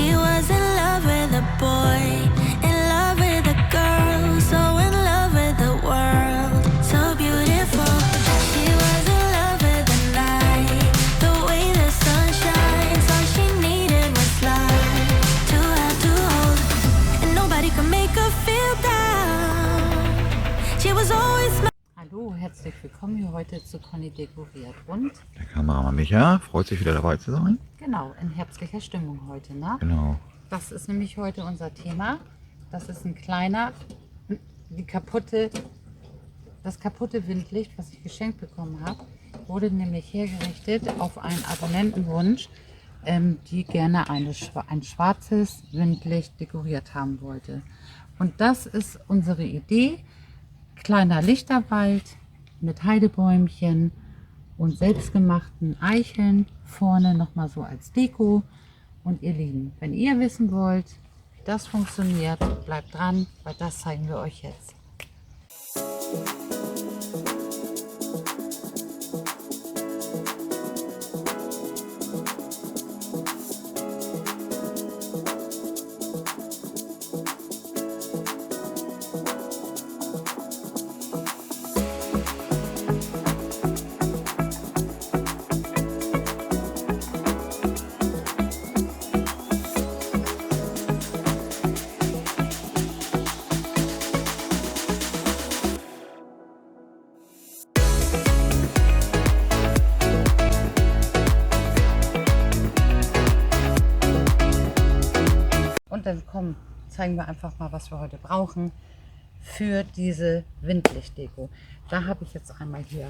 She was in love with a boy, in love with a girl, so in love with the world, so beautiful. She was in love with the night, the way the sun shines. All she needed was love to have to hold, and nobody could make her feel down. She was always Hallo, herzlich willkommen hier heute zu Conny dekoriert und Der Kameramann Micha freut sich wieder dabei zu sein. genau, in herbstlicher Stimmung heute, ne? Genau. Das ist nämlich heute unser Thema. Das ist ein kleiner, das kaputte Windlicht, was ich geschenkt bekommen habe, wurde nämlich hergerichtet auf einen Abonnentenwunsch, die gerne ein schwarzes Windlicht dekoriert haben wollte. Und das ist unsere Idee. Kleiner Lichterwald mit Heidebäumchen und selbstgemachten Eicheln vorne nochmal so als Deko. Und ihr Lieben, wenn ihr wissen wollt, wie das funktioniert, bleibt dran, weil das zeigen wir euch jetzt. Und dann komm, zeigen wir einfach mal, was wir heute brauchen für diese Windlichtdeko. Da habe ich jetzt einmal hier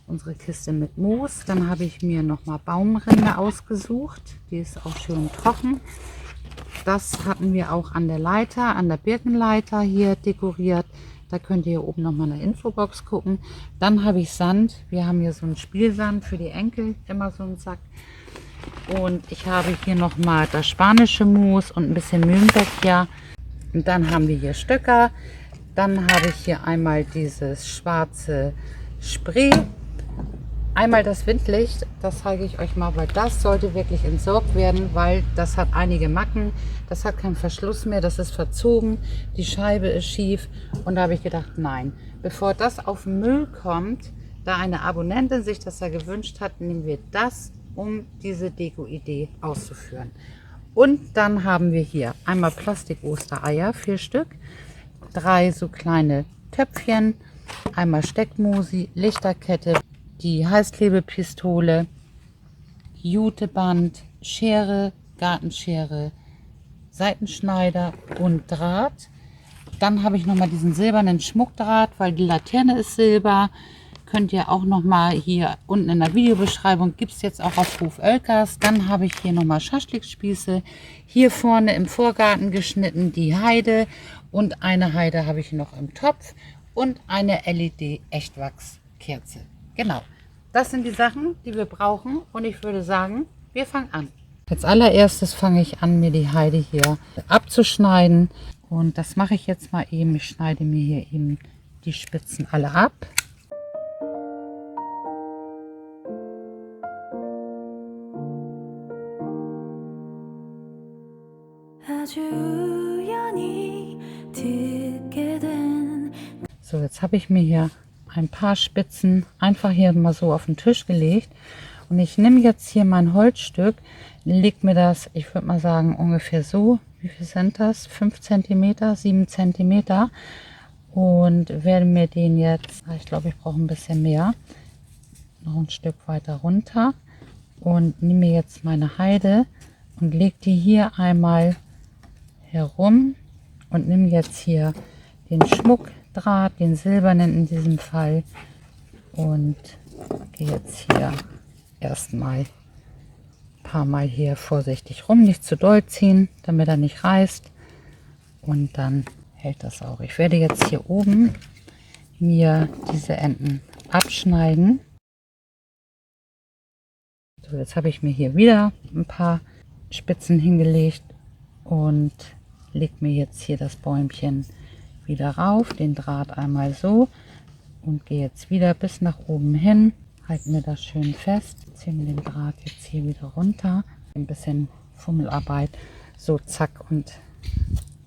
unsere Kiste mit Moos. Dann habe ich mir noch mal Baumrinde ausgesucht. Die ist auch schön trocken. Das hatten wir auch an der Leiter, an der Birkenleiter hier dekoriert. Da könnt ihr hier oben noch mal eine Infobox gucken. Dann habe ich Sand. Wir haben hier so einen Spielsand für die Enkel, immer so einen Sack. Und ich habe hier noch mal das spanische Moos und ein bisschen Mühlenbeck. Und dann haben wir hier Stöcker. Dann habe ich hier einmal dieses schwarze Spray. Einmal das Windlicht, das zeige ich euch mal, weil das sollte wirklich entsorgt werden, weil das hat einige Macken. Das hat keinen Verschluss mehr, das ist verzogen, die Scheibe ist schief. Und da habe ich gedacht, nein, bevor das auf den Müll kommt, da eine Abonnentin sich das ja gewünscht hat, nehmen wir das, um diese Deko-Idee auszuführen. Und dann haben wir hier einmal Plastik-Ostereier, 4 Stück, 3 so kleine Töpfchen, einmal Steckmosi, Lichterkette, die Heißklebepistole, Juteband, Schere, Gartenschere, Seitenschneider und Draht. Dann habe ich noch mal diesen silbernen Schmuckdraht, weil die Laterne ist silber. Könnt ihr auch noch mal hier unten in der Videobeschreibung, gibt es jetzt auch auf Hof Oelkers. Dann habe ich hier noch mal Schaschlikspieße. Hier vorne im Vorgarten geschnitten die Heide. Und eine Heide habe ich noch im Topf. Und eine LED-Echtwachskerze. Genau, das sind die Sachen, die wir brauchen. Und ich würde sagen, wir fangen an. Als allererstes fange ich an, mir die Heide hier abzuschneiden. Und das mache ich jetzt mal eben. Ich schneide mir hier eben die Spitzen alle ab. So, jetzt habe ich mir hier ein paar Spitzen einfach hier mal so auf den Tisch gelegt. Und ich nehme jetzt hier mein Holzstück, lege mir das, ich würde mal sagen, ungefähr so, wie viel sind das? 5 cm, 7 cm. Und werde mir den jetzt, ich glaube, ich brauche ein bisschen mehr, noch ein Stück weiter runter. Und nehme mir jetzt meine Heide und lege die hier einmal herum und nehme jetzt hier den Schmuckdraht, den silbernen in diesem Fall, und gehe jetzt hier erstmal ein paar Mal hier vorsichtig rum, nicht zu doll ziehen, damit er nicht reißt, und dann hält das auch. Ich werde jetzt hier oben mir diese Enden abschneiden. So, jetzt habe ich mir hier wieder ein paar Spitzen hingelegt und lege mir jetzt hier das Bäumchen wieder rauf, den Draht einmal so, und gehe jetzt wieder bis nach oben hin, halte mir das schön fest, ziehe mir den Draht jetzt hier wieder runter, ein bisschen Fummelarbeit, So, zack, und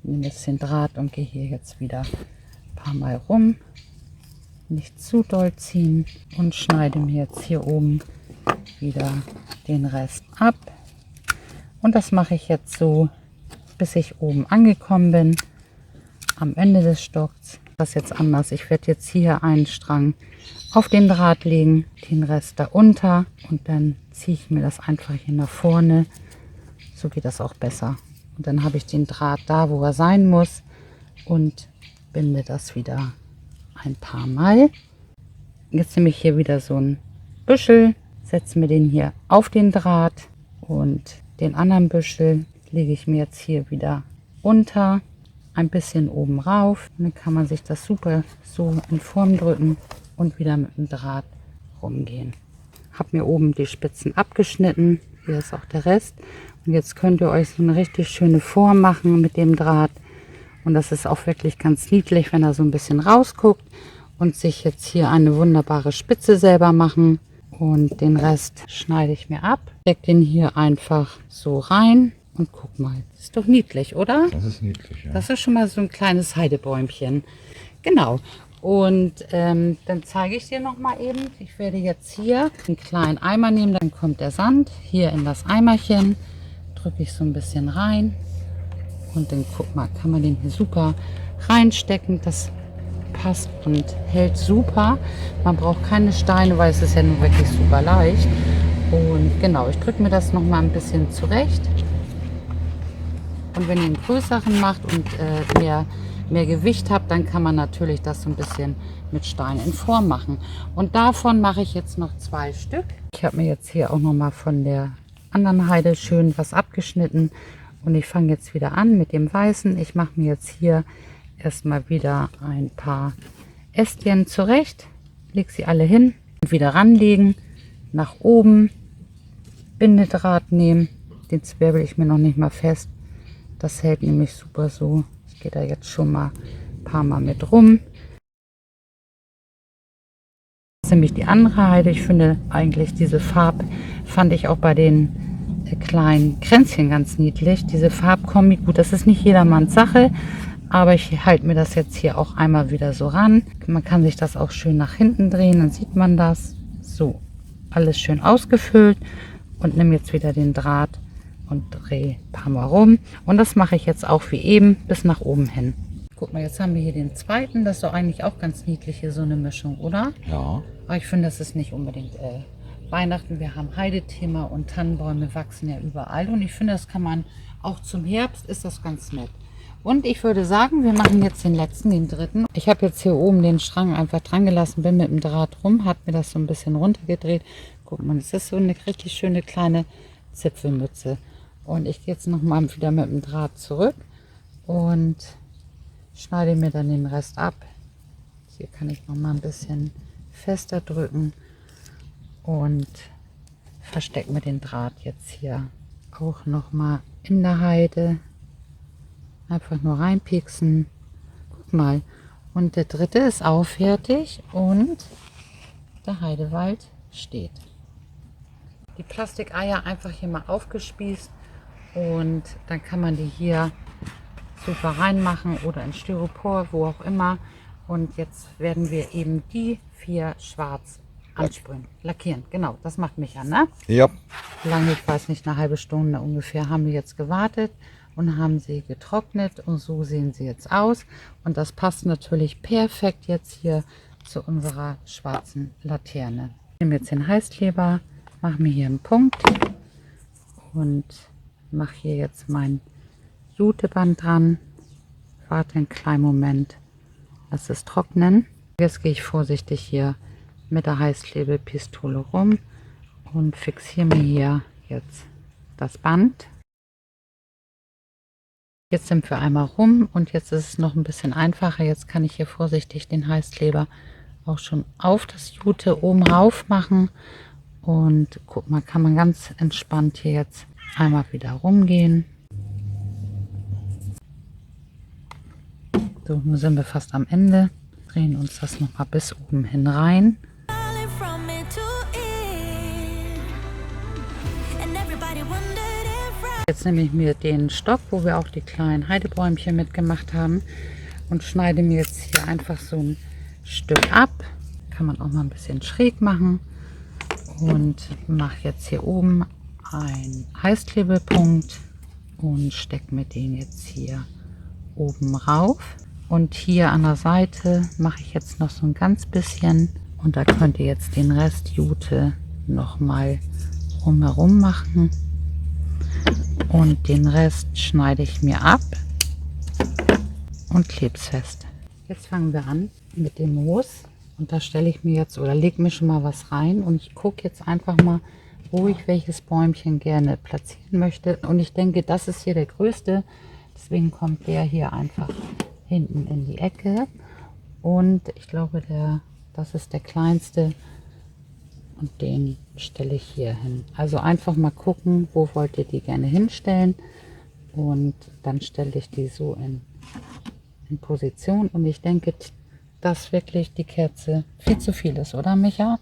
nehme jetzt den Draht und gehe hier jetzt wieder ein paar Mal rum. Nicht zu doll ziehen und schneide mir jetzt hier oben wieder den Rest ab. Und das mache ich jetzt so, bis ich oben angekommen bin, am Ende des Stocks. Das ist jetzt anders. Ich werde jetzt hier einen Strang auf den Draht legen, den Rest da unter und dann ziehe ich mir das einfach hier nach vorne. So geht das auch besser. Und dann habe ich den Draht da, wo er sein muss und binde das wieder ein paar Mal. Jetzt nehme ich hier wieder so ein Büschel, setze mir den hier auf den Draht und den anderen Büschel lege ich mir jetzt hier wieder unter, ein bisschen oben rauf. Und dann kann man sich das super so in Form drücken und wieder mit dem Draht rumgehen. Habe mir oben die Spitzen abgeschnitten, hier ist auch der Rest. Und jetzt könnt ihr euch so eine richtig schöne Form machen mit dem Draht. Und das ist auch wirklich ganz niedlich, wenn er so ein bisschen rausguckt und sich jetzt hier eine wunderbare Spitze selber machen. Und den Rest schneide ich mir ab, stecke den hier einfach so rein und guck mal. Ist doch niedlich, oder? Das ist niedlich, ja. Das ist schon mal so ein kleines Heidebäumchen. Genau. Und dann zeige ich dir noch mal eben. Ich werde jetzt hier einen kleinen Eimer nehmen, dann kommt der Sand hier in das Eimerchen. Drücke ich so ein bisschen rein. Und dann guck mal, kann man den hier super reinstecken. Das passt und hält super. Man braucht keine Steine, weil es ist ja nun wirklich super leicht. Und genau, ich drücke mir das noch mal ein bisschen zurecht. Und wenn ihr einen größeren macht und mehr Gewicht habt, dann kann man natürlich das so ein bisschen mit Steinen in Form machen. Und davon mache ich jetzt noch 2 Stück. Ich habe mir jetzt hier auch noch mal von der anderen Heide schön was abgeschnitten. Und ich fange jetzt wieder an mit dem Weißen. Ich mache mir jetzt hier erstmal wieder ein paar Ästchen zurecht, lege sie alle hin und wieder ranlegen, nach oben, Bindedraht nehmen, den zwirbel ich mir noch nicht mal fest, das hält nämlich super so. Ich gehe da jetzt schon mal ein paar Mal mit rum. Das ist nämlich die andere Heide. Ich finde eigentlich diese fand ich auch bei den kleinen Kränzchen ganz niedlich. Diese Farbkombi, gut, das ist nicht jedermanns Sache. Aber ich halte mir das jetzt hier auch einmal wieder so ran. Man kann sich das auch schön nach hinten drehen, dann sieht man das. So, alles schön ausgefüllt. Und nehme jetzt wieder den Draht und drehe ein paar Mal rum. Und das mache ich jetzt auch wie eben bis nach oben hin. Guck mal, jetzt haben wir hier den zweiten. Das ist doch eigentlich auch ganz niedlich hier, so eine Mischung, oder? Ja. Aber ich finde, das ist nicht unbedingt Weihnachten. Wir haben Heidethema und Tannenbäume wachsen ja überall. Und ich finde, das kann man auch zum Herbst, ist das ganz nett. Und ich würde sagen, wir machen jetzt den letzten, den dritten. Ich habe jetzt hier oben den Strang einfach dran gelassen, bin mit dem Draht rum, hat mir das so ein bisschen runtergedreht. Guck mal, das ist so eine richtig schöne kleine Zipfelmütze. Und ich gehe jetzt nochmal wieder mit dem Draht zurück und schneide mir dann den Rest ab. Hier kann ich nochmal ein bisschen fester drücken und verstecke mir den Draht jetzt hier auch nochmal in der Heide. Einfach nur reinpieksen. Guck mal. Und der dritte ist auch fertig und der Heidewald steht. Die Plastikeier einfach hier mal aufgespießt und dann kann man die hier super reinmachen oder in Styropor, wo auch immer. Und jetzt werden wir eben die 4 schwarz ansprühen. Lackieren, genau, das macht Micha, ne? Ja. Lange, ich weiß nicht, eine halbe Stunde ungefähr haben wir jetzt gewartet und haben sie getrocknet und so sehen sie jetzt aus. Und das passt natürlich perfekt jetzt hier zu unserer schwarzen Laterne. Ich nehme jetzt den Heißkleber, mache mir hier einen Punkt und mache hier jetzt mein Juteband dran. Warte einen kleinen Moment, lass es trocknen. Jetzt gehe ich vorsichtig hier mit der Heißklebepistole rum und fixiere mir hier jetzt das Band. Jetzt sind wir einmal rum und jetzt ist es noch ein bisschen einfacher. Jetzt kann ich hier vorsichtig den Heißkleber auch schon auf das Jute oben rauf machen. Und guck mal, kann man ganz entspannt hier jetzt einmal wieder rumgehen. So, nun sind wir fast am Ende. Drehen uns das noch mal bis oben hin rein. Jetzt nehme ich mir den Stock, wo wir auch die kleinen Heidebäumchen mitgemacht haben und schneide mir jetzt hier einfach so ein Stück ab. Kann man auch mal ein bisschen schräg machen und mache jetzt hier oben einen Heißklebelpunkt und stecke mir den jetzt hier oben rauf. Und hier an der Seite mache ich jetzt noch so ein ganz bisschen und da könnt ihr jetzt den Rest Jute noch mal rumherum machen. Und den Rest schneide ich mir ab und klebe es fest. Jetzt fangen wir an mit dem Moos. Und da stelle ich mir jetzt oder lege mir schon mal was rein. Und ich gucke jetzt einfach mal, wo ich welches Bäumchen gerne platzieren möchte. Und ich denke, das ist hier der größte. Deswegen kommt der hier einfach hinten in die Ecke. Und ich glaube, das ist der kleinste. Und den stelle ich hier hin. Also einfach mal gucken, wo wollt ihr die gerne hinstellen. Und dann stelle ich die so in Position. Und ich denke, dass wirklich die Kerze viel zu viel ist, oder Micha?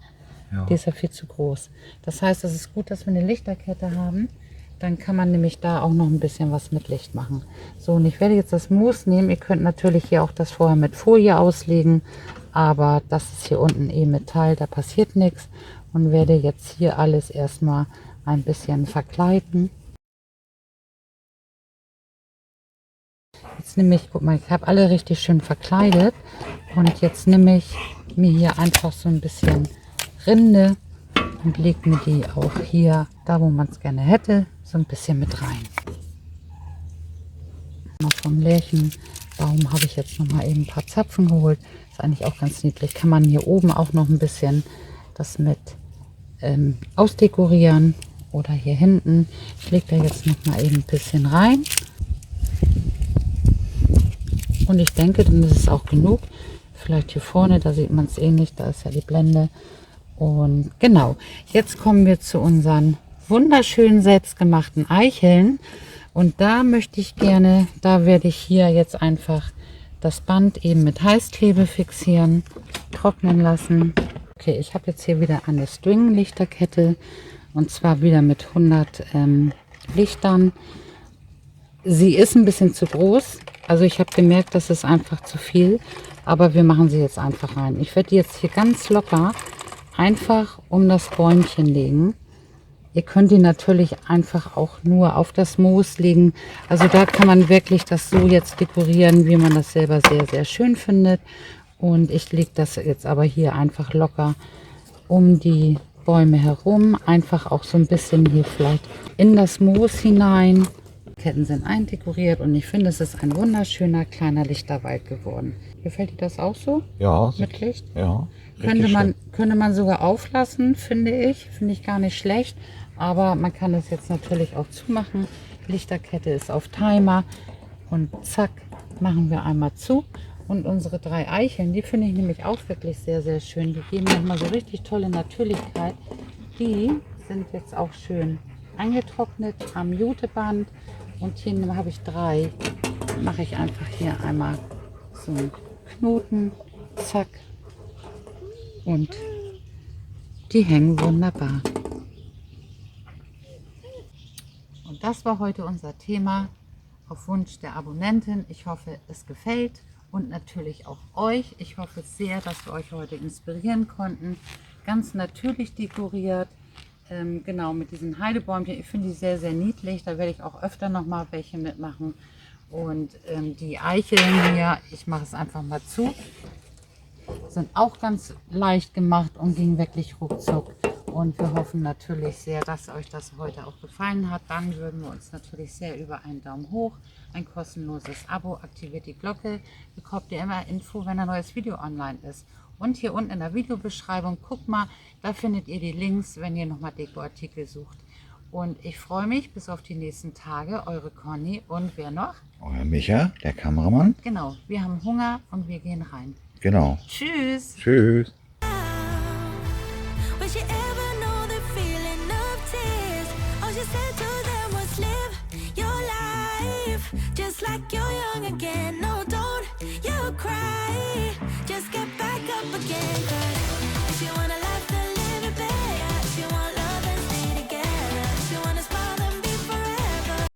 Ja. Die ist ja viel zu groß. Das heißt, es ist gut, dass wir eine Lichterkette haben. Dann kann man nämlich da auch noch ein bisschen was mit Licht machen. So, und ich werde jetzt das Moos nehmen. Ihr könnt natürlich hier auch das vorher mit Folie auslegen. Aber das ist hier unten Metall, da passiert nichts. Und werde jetzt hier alles erstmal ein bisschen verkleiden. Jetzt nehme ich, guck mal, ich habe alle richtig schön verkleidet. Und jetzt nehme ich mir hier einfach so ein bisschen Rinde und lege mir die auch hier, da wo man es gerne hätte, so ein bisschen mit rein. Vom Lärchenbaum habe ich jetzt noch mal eben ein paar Zapfen geholt. Ist eigentlich auch ganz niedlich. Kann man hier oben auch noch ein bisschen das mit ausdekorieren oder hier hinten. Ich lege da jetzt noch mal eben ein bisschen rein. Und ich denke, dann ist es auch genug. Vielleicht hier vorne, da sieht man es eh nicht, da ist ja die Blende. Und genau, jetzt kommen wir zu unseren wunderschönen selbstgemachten Eicheln. Und da möchte ich gerne, da werde ich hier jetzt einfach das Band eben mit Heißklebe fixieren, trocknen lassen. Okay, ich habe jetzt hier wieder eine String-Lichterkette und zwar wieder mit 100 Lichtern. Sie ist ein bisschen zu groß, also ich habe gemerkt, das ist einfach zu viel, aber wir machen sie jetzt einfach rein. Ich werde die jetzt hier ganz locker einfach um das Bäumchen legen. Ihr könnt die natürlich einfach auch nur auf das Moos legen. Also da kann man wirklich das so jetzt dekorieren, wie man das selber sehr, sehr schön findet. Und ich lege das jetzt aber hier einfach locker um die Bäume herum. Einfach auch so ein bisschen hier vielleicht in das Moos hinein. Die Ketten sind eindekoriert und ich finde, es ist ein wunderschöner kleiner Lichterwald geworden. Gefällt dir das auch so? Ja. Mit Licht? Ja. Könnte man sogar auflassen, finde ich. Finde ich gar nicht schlecht. Aber man kann das jetzt natürlich auch zumachen. Lichterkette ist auf Timer. Und zack, machen wir einmal zu. Und unsere 3 Eicheln, die finde ich nämlich auch wirklich sehr, sehr schön. Die geben nochmal so richtig tolle Natürlichkeit. Die sind jetzt auch schön eingetrocknet am Juteband. Und hier habe ich 3. Mache ich einfach hier einmal so einen Knoten. Zack. Und die hängen wunderbar. Und das war heute unser Thema auf Wunsch der Abonnentin. Ich hoffe, es gefällt und natürlich auch euch. Ich hoffe sehr, dass wir euch heute inspirieren konnten. Ganz natürlich dekoriert, genau mit diesen Heidebäumchen. Ich finde die sehr, sehr niedlich. Da werde ich auch öfter noch mal welche mitmachen. Und die Eicheln hier, ich mache es einfach mal zu, sind auch ganz leicht gemacht und ging wirklich ruckzuck. Und wir hoffen natürlich sehr, dass euch das heute auch gefallen hat. Dann würden wir uns natürlich sehr über einen Daumen hoch, ein kostenloses Abo, aktiviert die Glocke, bekommt ihr immer Info, wenn ein neues Video online ist. Und hier unten in der Videobeschreibung, guckt mal, da findet ihr die Links, wenn ihr nochmal Dekoartikel sucht. Und ich freue mich bis auf die nächsten Tage, eure Conny und wer noch? Euer Micha, der Kameramann. Genau, wir haben Hunger und wir gehen rein. Genau. Tschüss! Tschüss.